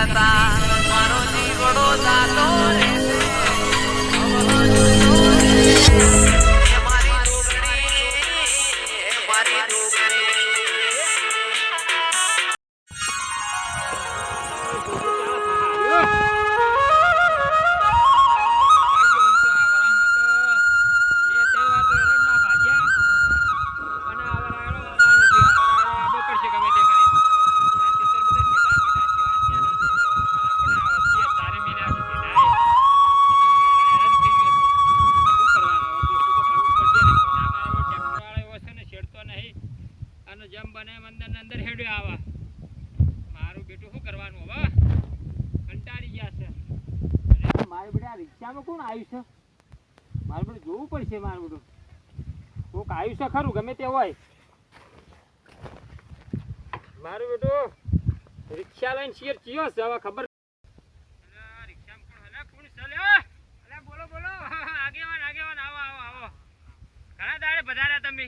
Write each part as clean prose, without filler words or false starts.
કરતા મારો જીવડો જાતો રહેશે મારી ડુંગળી મારી ડુંગળી રિક્ષામાં કોણ આવ્યું છે મારે બધું જોવું પડશે મારું બધું કોક આવ્યું છે ખરું ગમે તે હોય મારું બેટું રિક્ષા લઈને શેર ચિયો છે હવે ખબર રિક્ષામાં કોણ બોલો બોલો આગેવાન આવો આવો આવો ઘણા દાડે પધાર્યા તમે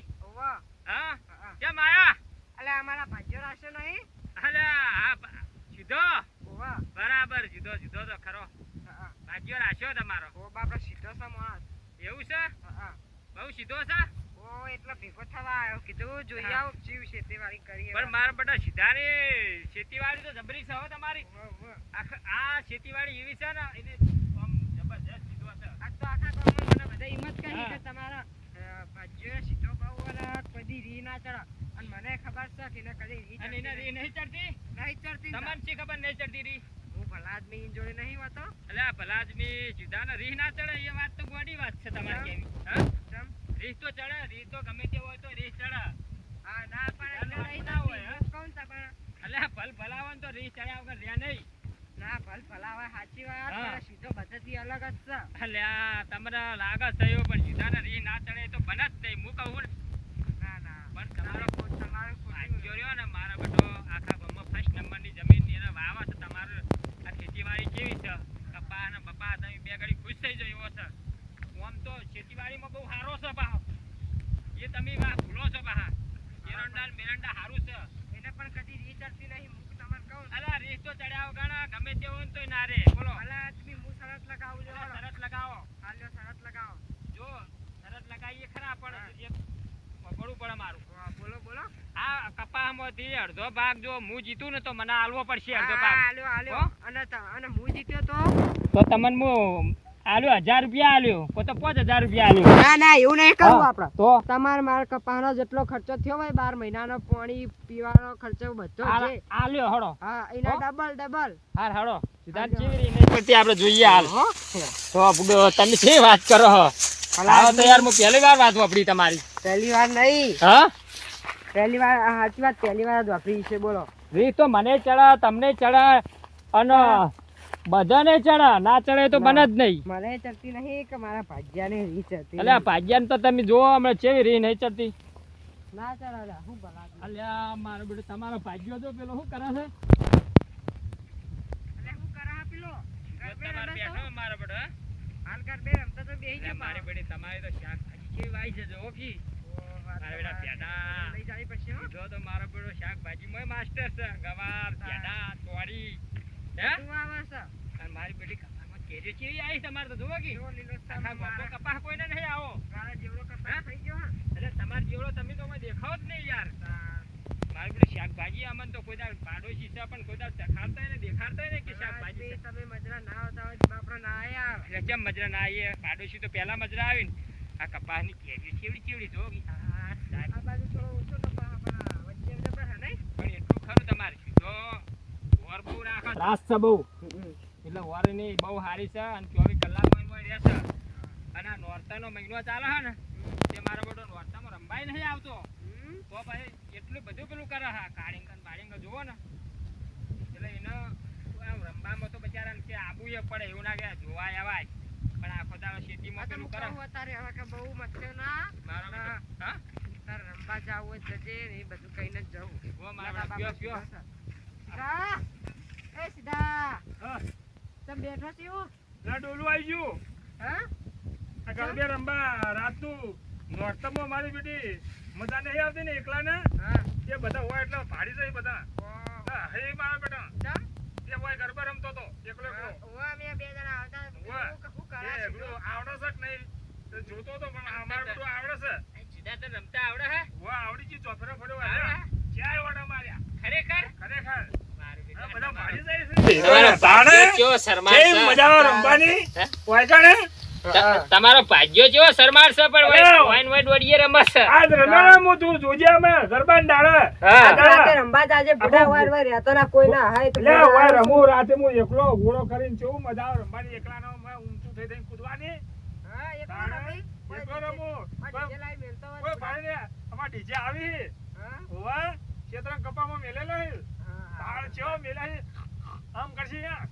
હા કેમ આયા અલે અમારા ભાઈઓ રાશે નહીં અલે હા સીધો બરાબર સીધો તો ખરો ભાગ્યો રાખ્યો તમારો ઓ બાપા સીધો છે માણસ એવું છે બહુ સીધો છે ઓ એટલે ભેગો થવા આવ્યો કીધું જોઈ આવ જીવ ખેતીવાડી કરીએ પણ મારા બેટા સીધાની ખેતીવાડી તો જબરી છે હો તમારી આ ખેતીવાડી એવી છે ને એને આમ જબરજસ્ત સીધો છે આ તો આખા ગામમાં મને બધા હિંમત કરી કે તમારા ભાઈઓ સીધો બહુ અને કદી રી ના ચડા અને મને ખબર છે કે એને કદી રી અને એને રી નહીં ચડતી તમને શી ખબર નહીં ચડતી રી હું ભલા આદમી જોડે નહીં વાતો અલે ભલા આદમી સીધાને રી ના ચડે એ વાત તો ગોડી વાત છે તમારી કેવી હા રીહ તો ચડે રીહ તો ગમે તે હોય તો રીહ ચડે હા ના પણ નહીં ના હોય કોણ તા પણ અલે ભલ ભલાવન તો રીહ ચડ્યા વગર રહ્યા નહીં ના ભલ ભલાવા સાચી વાત પણ સીધો પદ્ધતિ અલગ જ છે અલે તમને લાગે છે એવું પણ સીધાને રીહ ના ચડે તો બને જ નહીં હું કહું ના ના પણ તમારો તમારો જોર્યો ને મારા બેટો આખા ગામમાં ફર્સ્ટ નંબરની જમીન ની એને વાવા છે તમારે આ ખેતીવાડી કેવી છે કપા અને બપા તમે બે ઘડી ખુશ થઈ જાય એવો છે આમ તો ખેતીવાડીમાં બહુ સારો છે પાહો એ તમે ભૂલો છો પાહા એરંડા મેરંડા સારું છે એને પણ કદી રી ચડતી નહીં હું તમને કહું અલા રીસ તો ચડ્યા વગર ગમે તે હોય તોય ના રે બોલો અલા તમે હું શરત લગાવું જો શરત લગાવો હાલ્યો શરત લગાવો જો શરત લગાવીએ ખરા પણ એક પડવું પડે મારું બોલો બોલો આ કપામાંથી અડધો ભાગ જો હું જીતું ને તો મને આલવો પડશે અડધો ભાગ આલ્યો અને હું જીત્યો તો તમને હું આલ્યો 1000 રૂપિયા આલ્યો કો તો 5000 રૂપિયા આલ્યો ના એવું નહીં કરવું આપણે તો તમારે માર કપાનો જેટલો ખર્ચો થયો હોય 12 મહિનાનો પાણી પીવાનો ખર્ચો બધો છે આલ્યો હળો હા એના ડબલ હાર હળો સિદ્ધાંત કેવી રીતે પડતી આપણે જોઈએ હાલ તો તમે શું વાત કરો હો આવો તો યાર હું પહેલી વાર વાત વાપરી તમારી પહેલી વાર નહીં હા પહેલી વાર સાચી વાત પહેલી વાર જ વાપરી છે બોલો રીત તો મને ચડા તમને ચડા અને બધાને ચડા ના ચડે તો બને જ નહીં મને ચડતી નહીં કે મારા ભાગ્યાને રી ચડતી અલ્યા ભાગ્યાને તો તમે જોવો હમણાં ચેવી રી નહીં ચડતી ના ચડાડા હું ભલા અલ્યા મારો બેટો તમારો ભાગ્યો તો પેલો શું કરે છે એટલે હું કરા પેલો તમારે બેઠો મારો બેટો હાલ કર બે રમતા તો બેહી જા મારી બેટી તમારી તો શાક ભાજી કેવી વાઈ છે જો ઓફી મારા બેટા પેડા લઈ જાવી પડશે હો જો તો મારો બેટો શાકભાજી મોય માસ્ટર છે ગવાર પેડા તોડી હે તું આવા છે અને મારી બેટી કપામાં કેરી કેવી આવી તમારે તો જોવો કે જો લીલો આખા ગોપો કપા કોઈને નહીં આવો મારા જેવડો કપા થઈ ગયો હા એટલે તમાર જેવડો તમે તો મને દેખાવ જ નહીં યાર મારી બેટી શાકભાજી અમન તો કોઈ દાડ પાડોશી છે પણ કોઈ દાડ દેખાડતા ને દેખાડતા ને કે શાકભાજી તમે મજરા ના આવતા હોય બાપરો ના આયા એટલે કેમ મજરા ના આવીએ પાડોશી તો પહેલા મજરા આવી ને આ કપાસની કેરી ચેવડી ચેવડી જો આ બાજુ થોડો ઓછો કપા આપણા વચ્ચે જબર હે નહીં પણ એટલું ખરું તમારે તો ઓર બહુ રાખો રાસ છે બહુ એટલે ઓરની બહુ સારી છે અને 24 કલાક મહિનો રહેશે અને આ નોરતાનો મહિનો ચાલે છે ને તે મારો બેટો નોરતામાં રંબાઈ નહીં આવતો તો ભાઈ એટલું બધું પેલું કરે હા કાળિંગન બાળિંગ જોવો ને એટલે એને રંબામાં તો બચારા કે આબુ એ પડે એવું ના કે જોવાય અવાય પણ આખો દાડો ખેતીમાં પેલું કરે અત્યારે હવે કે બહુ મચ્યો ના મારો બેટો હા તાર રંબા જાવું જજે ને એ બધું કહીને જ જવું ઓ મારો બેટો કયો સીધા એ સીધા હા તમે બેઠો છો ના ડોલું આવી ગયું હા આ ગરબે રંબા રાતનું નોરતામાં મારી બેટી મજા નહીં આવતી ને એકલા ને હા એ બધા હોય એટલે ભાડી જાય બધા ઓ હા હે મારા બેટા ચમ એ હોય ગરબા એકલો એકલો. ઓવે, અમે બે જણા આવતા ઓવે. શું એ કરા પેલું આવડે છે કે નહીં? તો જોતો તો પણ અમારે બધું આવડે છે. સીધા તો રમતા આવડે હે ઓવે, આવડી ગયું, ચોફેરો ફર્યો આવડે હોય. હે? ચાર વાટા માર્યા. ખરેખર ખરેખર. મારું આ બેટા બધા ભાડી જાય તમારો છે. તાણે ભાગ્યો ચેવો શરમાળ કેવી છે. મજા આવે રમવાની? હે? વાયકાણે? તમારો ભાગ્યો ચેવો શરમાળ છે પણ અરે. વાઈન વાઈન વડીએ રમે છે. આજ રમવાના હું તું જોજે અમે ગરબાના દાડે. હા. રાતે રંબા જાજે બુઢા વાર વાર રહેતો ના કોઈ ના હાય તો લે ઓય રમું રાતે હું એકલો ઘોડો કરીને કેવું મજા આવે રમવાની એકલાનો મેં ઊંચું થઈ થઈને કૂદવાની. હા એક તાણે રમી એકલો રમું. ડીજે લાઈ મેલતો હોય ઓય ભાઈ રે અમાર ડીજે આવી. હા ઓવે ક્ષેત્ર કપામાં મેલેલો હે. હા તાળ ચેવો મેલે હે. આમ કરશી યા.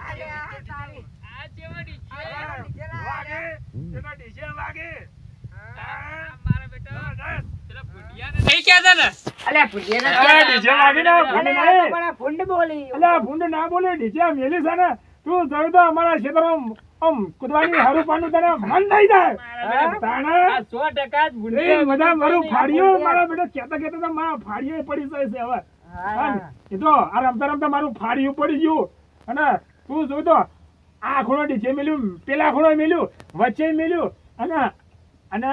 આલે આ તારી આ ચેવો ડીજે. આ ડીજે લાય. વાગે એનો ડીજે વાગે. હા આ મારો બેટો પેલા ભુંડિયાને નહીં કહેતા ને અલ્યા ભુજે અરે ડીજે વાગે ને ભૂંડ નહીં. પણ ભૂંડ બોલી અલ્યા ભૂંડ ના બોલે ડીજે મેલી છે ને તું જોઈ તો અમારા ક્ષેત્રમાં આમ કૂદવાની હારું પાનું તને મન થઈ જાય. મારા તાણે આ 100% જ એ ભુંડિયા બધા મારું ફાડ્યું મારા બેટા કહેતા કહેતા તો મારા ફાડ્યું પડી જાય છે હવે. હા એ તો આ રમતા રમતા મારું ફાડ્યું પડી ગયું અને તું જોઈ તો આ ખૂણો નીચે મેલ્યું પેલા ખૂણો મેલ્યું વચ્ચે મેલ્યું અને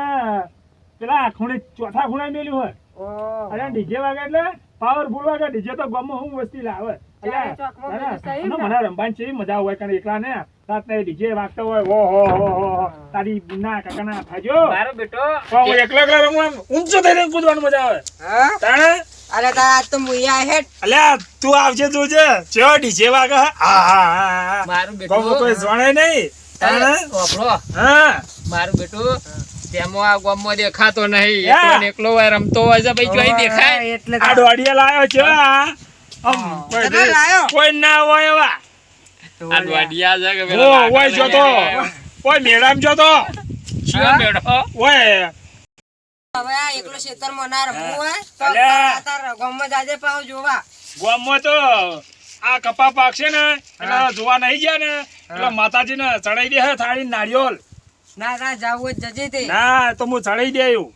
પેલા ખૂણે ચોથા ખૂણે મેલ્યું હોય ઓ અને ડીજે વાગે એટલે પાવરફુલ વાગે ડીજે તો ગમે હું વસ્તી લાવે ચારે ચોકમાં બધું સહી ને? મને રમવાની છે મજા હોય કારણ એકલા ને રાતે ડીજે વાગતો હોય ઓહો તારી ના કાકાના થાજો મારો બેટો પણ હું એકલા એકલા રમું એમ ઊંચો થઈને કૂદવાનું મજા આવે હા તાણે અરે તાર તો મુયા હેડ અલ્યા તું આવજે જોજે જેવો ડીજે વાગે હા મારું બેટું કોઈ જોણે નહીં તાણે ઓપડો હા મારું બેટું તેમાં આ ગામમાં દેખાતો નહીં યા. એકલો ને એકલો હોય રમતો હોય છે ભાઈ જોઈ દેખાય એટલે આ દોડિયા લાયો છે આમ કેટલા લાયો? કોઈ ના હોય એવા આ દોડિયા છે કે ઓ પેલો લાકડો ઓય જોતો લઈને ઓય મેળામ જોતો ચિયો બેડો ઓય હવે આ એકલો ખેતરમાં ના રમવું હોય તો અલ્યા. તાર ગામમાં જાજે પાવ જોવા ગામમાં તો આ કપા પાકશે ને એટલે જોવા નહીં ગયા ને એટલે માતાજીને ચડાઈ દે હે થાળી નારિયોલ ના ના જાવું જ જજે તે ના તો હું ચડાઈ દે એવું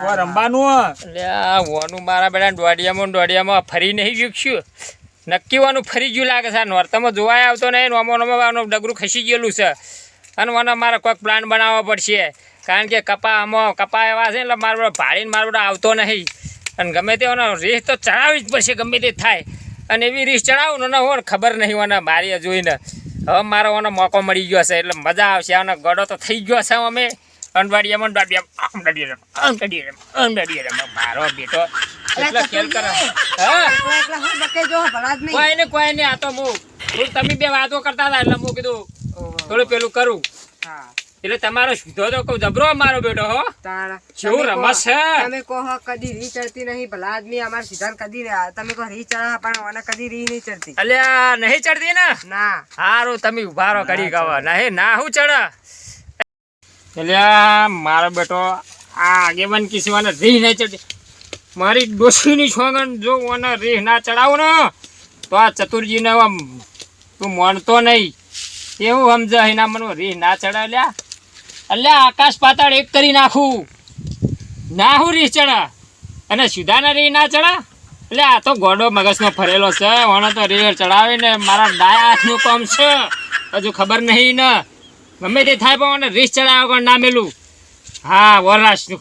ઓય રમવાનું હે. એટલે આ વોનું મારા બેટા દોડિયામાં ફરી નહીં ગયું નક્કી વાનું ફરી ગયું લાગે છે આ નોરતામાં જોવાય આવતો નહીં નોમો ડગરું ખસી ગયેલું છે અને મને મારે કોઈક પ્લાન બનાવવો પડશે કારણ કે કપા એવા છે એટલે મારો બધો ભાડીને મારો બધો આવતો નહીં અને ગમે તે રીસ તો ચડાવવી જ પડશે ગમે તે થાય અને એવી રીસ ચડાવું ને હોય ખબર નહીં મને મારી જોઈને હવે મારો ઓનો મોકો મળી ગયો છે એટલે મજા આવશે આનો ગડો તો થઈ ગયો છે અમે અનવાડિયામાં મારો બેટો એટલો ખેલ કરે હા એકલા એકલા હું બકે જો ભલા જ નહીં કોઈ નહીં આ તો હું તમે બે વાતો કરતા હતા એટલે હું કીધું થોડું પેલું કરું હા એટલે તમારો સીધો તો કહું જબરો મારો બેટો હો તારા કેવું રમત છે તમે કહો કદી રી ચડતી નહીં ભલા આદમી અમાર સિદ્ધાંત કદી તમે કહો રી ચડા પણ મને કદી રી નહીં ચડતી અલ્યા નહીં ચડતી ને ના હારું તમે ઉભા રહો કરી કવા નહીં ના હું ચડ અલ્યા મારો બેટો આ આગેવાન કિસવાને રીહ નહીં ચડતી મારી ડોશીની છોગન જો ઓને રીહ ના ચડાવું ને તો આ ચતુરજીને આમ તું માનતો નહીં એવું સમજ એના મને રીહ ના ચડા લ્યા અલ્યા આકાશ પાતાળ એક કરી નાખું ના હું રીહ ચડા અને સીધાના રીહ ના ચડા એટલે આ તો ગોડો મગજનો ફરેલો છે ઓને તો રીહ ચડાવીને મારા ડાયા હાથનું કામ છે હજુ ખબર નહીં ને ગમે તે થાય પણ મને રીહ ચડાવવા ના મેલું હા વરરાજનું